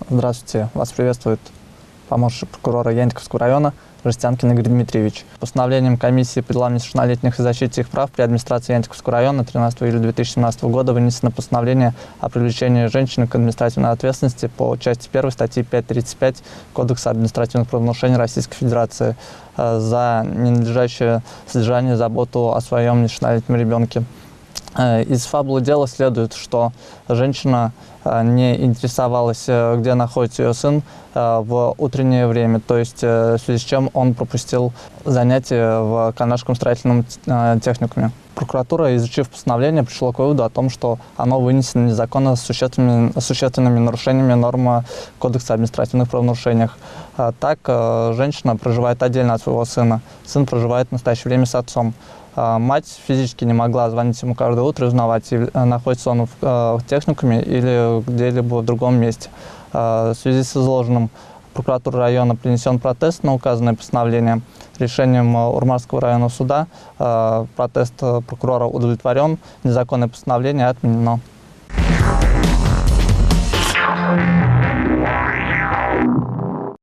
Здравствуйте, вас приветствует помощник прокурора Янтиковского района Жестянкин Игорь Дмитриевич. Постановлением комиссии по делам несовершеннолетних и защите их прав при администрации Янтиковского района 13 июля 2017 года вынесено постановление о привлечении женщины к административной ответственности по части 1 статьи 5.35 Кодекса административных правонарушений Российской Федерации за ненадлежащее содержание и заботу о своем несовершеннолетнем ребенке. Из фабулы дела следует, что женщина не интересовалась, где находится ее сын в утреннее время, то есть в связи с чем он пропустил занятия в Канашском строительном техникуме. Прокуратура, изучив постановление, пришла к выводу о том, что оно вынесено незаконно с существенными нарушениями нормы Кодекса административных правонарушений. Так, женщина проживает отдельно от своего сына, сын проживает в настоящее время с отцом. Мать физически не могла звонить ему каждое утро и узнавать, находится он в техникуме или где-либо в другом месте. В связи с изложенным прокуратура района принесен протест на указанное постановление. Решением Урмарского районного суда протест прокурора удовлетворен, незаконное постановление отменено.